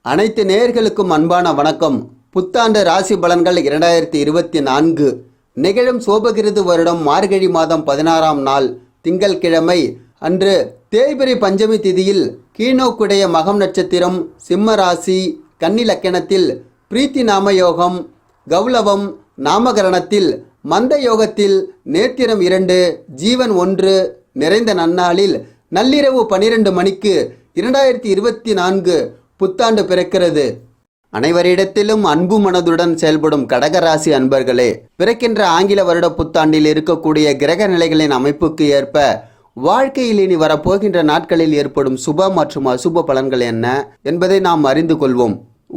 அனைத்து நேயர்களுக்கும் அன்பான வணக்கம். புத்தாண்டு ராசி பலன்கள் 2024 நிகழும் சோபகிருது வருடம் மார்கழி மாதம் 16ஆம் நாள் திங்கள்கிழமை அன்று தேய்பிறை பஞ்சமி திதியில் கீழ்நோக்குடைய மகம் நட்சத்திரம், சிம்ம ராசி, கன்னி லக்கணத்தில் பிரீத்தி நாமயோகம், கௌலவம் நாமகரணத்தில் மந்த யோகத்தில் நேத்திரம் 2 ஜீவன் 1 நிறைந்த நன்னாளில் நள்ளிரவு 12 மணிக்கு 2024 புத்தாண்டு பிறக்கிறது. அனைவரிடத்திலும் அன்பு மனதுடன் செயல்படும் கடகராசி அன்பர்களே, பிறக்கின்ற ஆங்கில வருட புத்தாண்டில் இருக்கக்கூடிய கிரக நிலைகளின் அமைப்புக்கு ஏற்ப வாழ்க்கையில் இனி வரப்போகின்ற நாட்களில் ஏற்படும் சுப மற்றும் அசுப பலன்கள் என்ன என்பதை நாம் அறிந்து கொள்வோம்.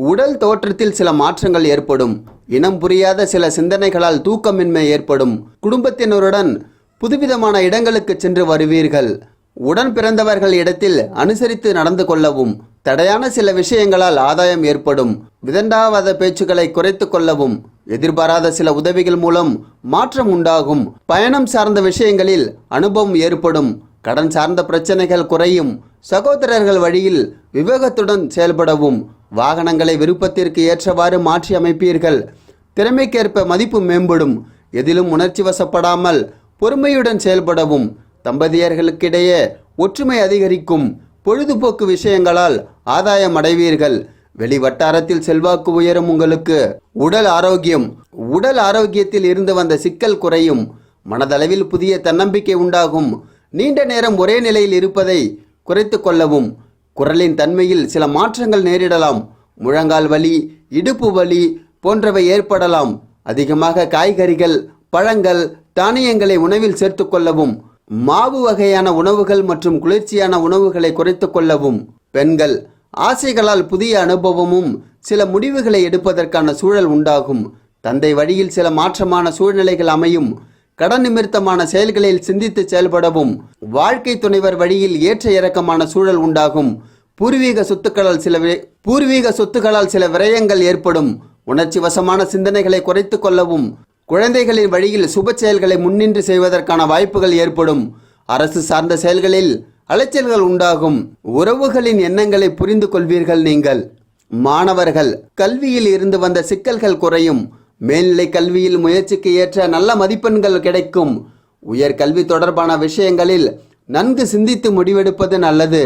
உடல் தோற்றத்தில் சில மாற்றங்கள் ஏற்படும். இனம் புரியாத சில சிந்தனைகளால் தூக்கமின்மை ஏற்படும். குடும்பத்தினருடன் புதுவிதமான இடங்களுக்கு சென்று வருவீர்கள். உடன் பிறந்தவர்கள் இடத்தில் அனுசரித்து நடந்து கொள்ளவும், தடையான சில விஷயங்களால் ஆதாயம் ஏற்படும். விதண்டாவாத பேச்சுக்களை குறைத்து கொள்ளவும், எதிர்பாராத சில உதவிகள் மூலம் மாற்றம் உண்டாகும். பயணம் சார்ந்த விஷயங்களில் அனுபவம் ஏற்படும். கடன் சார்ந்த பிரச்சனைகள் குறையும். சகோதரர்கள் வழியில் விவேகத்துடன் செயல்படவும், வாகனங்களை விருப்பத்திற்கு ஏற்றவாறு மாற்றி அமைப்பீர்கள். திறமைக்கேற்ப மதிப்பு மேம்படும். எதிலும் உணர்ச்சி வசப்படாமல் பொறுமையுடன் செயல்படவும், தம்பதியர்களுக்கிடையே ஒற்றுமை அதிகரிக்கும். பொழுதுபோக்கு விஷயங்களால் ஆதாயம் அடைவீர்கள். வெளி வட்டாரத்தில் செல்வாக்கு உயரும். உங்களுக்கு உடல் ஆரோக்கியத்தில் இருந்து வந்த சிக்கல் குறையும். மனதளவில் புதிய தன்னம்பிக்கை உண்டாகும். நீண்ட நேரம் ஒரே நிலையில் இருப்பதை குறைத்து கொள்ளவும். குரலின் தன்மையில் சில மாற்றங்கள் நேரிடலாம். முழங்கால் வலி, இடுப்பு வலி போன்றவை ஏற்படலாம். அதிகமாக காய்கறிகள், பழங்கள், தானியங்களை உணவில் சேர்த்து கொள்ளவும். மாவு வகையான உணவுகள் மற்றும் குளிர்ச்சியான உணவுகளை குறைத்து கொள்ளவும். பெண்கள் ஆசைகளால் புதிய அனுபவமும் சில முடிவுகளை எடுப்பதற்கான சூழல் உண்டாகும். தந்தை வழியில் சில மாற்றமான சூழ்நிலைகள் அமையும். கடன் நிமித்தமான செயல்களில் சிந்தித்து செயல்படவும். வாழ்க்கை துணைவர் வழியில் ஏற்ற இறக்கமான சூழல் உண்டாகும். பூர்வீக சொத்துக்களால் சில விரயங்கள் ஏற்படும். உணர்ச்சி வசமான சிந்தனைகளை குறைத்து கொள்ளவும். குழந்தைகளின் வழியில் சுப செயல்களை முன்னின்று செய்வதற்கான வாய்ப்புகள் ஏற்படும். அரசு சார்ந்த செயல்களில் அலைச்சல்கள் உண்டாகும். உறவுகளின் எண்ணங்களை புரிந்து கொள்வீர்கள். நீங்கள் மாணவர்கள் கல்வியில் இருந்து வந்த சிக்கல்கள் குறையும். மேல்நிலை கல்வியில் முயற்சிக்கு ஏற்ற நல்ல மதிப்பெண்கள் கிடைக்கும். உயர்கல்வி தொடர்பான விஷயங்களில் நன்கு சிந்தித்து முடிவெடுப்பது நல்லது.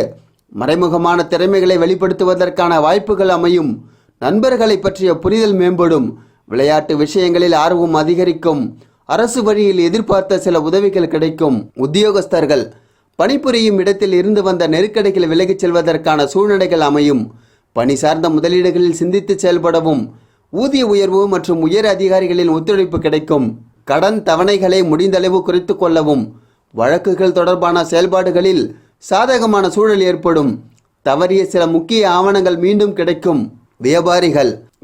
மறைமுகமான திறமைகளை வெளிப்படுத்துவதற்கான வாய்ப்புகள் அமையும். நண்பர்களை பற்றிய புரிதல் மேம்படும். விளையாட்டு விஷயங்களில் ஆர்வம் அதிகரிக்கும். அரசு வழியில் எதிர்பார்த்த சில உதவிகள் கிடைக்கும். உத்தியோகஸ்தர்கள் பணிபுரியும் இடத்தில் இருந்து வந்த நெருக்கடிகள் விலகிச் செல்வதற்கான சூழ்நிலைகள் அமையும். பணி சார்ந்த முதலீடுகளில் சிந்தித்து செயல்படவும். ஊதிய உயர்வு மற்றும் உயர் அதிகாரிகளின் ஒத்துழைப்பு கிடைக்கும். கடன் தவணைகளை முடிந்தளவு குறைத்து கொள்ளவும். வழக்குகள் தொடர்பான செயல்பாடுகளில் சாதகமான சூழல் ஏற்படும். தவறிய சில முக்கிய ஆவணங்கள் மீண்டும் கிடைக்கும்.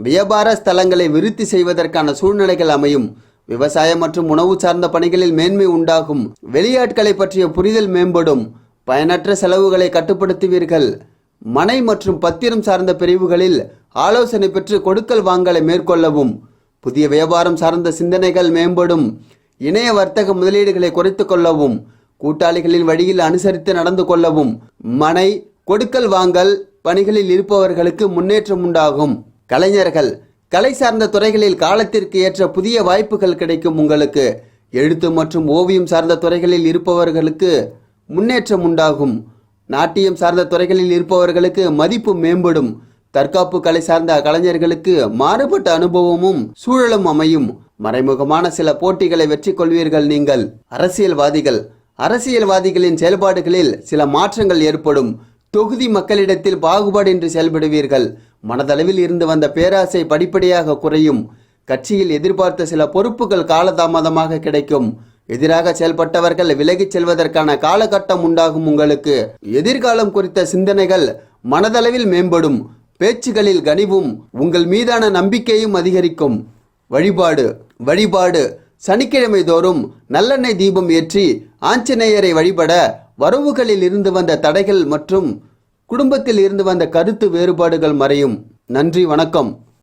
வியாபார ஸ்தலங்களை விருத்தி செய்வதற்கான சூழ்நிலைகள் அமையும். விவசாயம் மற்றும் உணவு சார்ந்த பணிகளில் மேன்மை உண்டாகும். வெளியாட்களை பற்றிய புரிதல் மேம்படும். பயனற்ற செலவுகளை கட்டுப்படுத்துவீர்கள். மனை மற்றும் பத்திரம் சார்ந்த பிரிவுகளில் ஆலோசனை பெற்று கொடுக்கல் வாங்கலை மேற்கொள்ளவும். புதிய வியாபாரம் சார்ந்த சிந்தனைகள் மேம்படும். இணைய வர்த்தக முதலீடுகளை குறைத்து கொள்ளவும். கூட்டாளிகளின் வழியில் அனுசரித்து நடந்து கொள்ளவும். மனை கொடுக்கல் வாங்கல் பணிகளில் இருப்பவர்களுக்கு முன்னேற்றம் உண்டாகும். கலைஞர்கள் கலை சார்ந்த துறைகளில் காலத்திற்கு ஏற்ற புதிய வாய்ப்புகள் கிடைக்கும். உங்களுக்கு எழுத்து மற்றும் ஓவியம் சார்ந்த துறைகளில் இருப்பவர்களுக்கு முன்னேற்றம் உண்டாகும். நாட்டியம் சார்ந்த துறைகளில் இருப்பவர்களுக்கு மதிப்பு மேம்படும். தற்காப்பு கலை சார்ந்த கலைஞர்களுக்கு மாறுபட்ட அனுபவமும் சூழலும் அமையும். மறைமுகமான சில போட்டிகளை வெற்றி கொள்வீர்கள். நீங்கள் அரசியல்வாதிகளின் செயல்பாடுகளில் சில மாற்றங்கள் ஏற்படும். தொகுதி மக்களிடத்தில் பாகுபாடின்றி செயல்படுவீர்கள். மனதளவில் இருந்து வந்த பேராசை படிப்படியாக குறையும். கட்சியில் எதிர்பார்த்த சில பொறுப்புகள் காலதாமதமாக கிடைக்கும். எதிராக செயல்பட்டவர்கள் விலகிச் செல்வதற்கான காலகட்டம் உண்டாகும். உங்களுக்கு எதிர்காலம் குறித்த சிந்தனைகள் மனதளவில் மேம்படும். பேச்சுகளில் கனிவும் உங்கள் மீதான நம்பிக்கையும் அதிகரிக்கும். வழிபாடு சனிக்கிழமை தோறும் நல்லெண்ணெய் தீபம் ஏற்றி ஆஞ்சநேயரை வழிபட வரவுகளில் இருந்து வந்த தடைகள் மற்றும் குடும்பத்தில் இருந்து வந்த கருத்து வேறுபாடுகள் மறையும். நன்றி, வணக்கம்.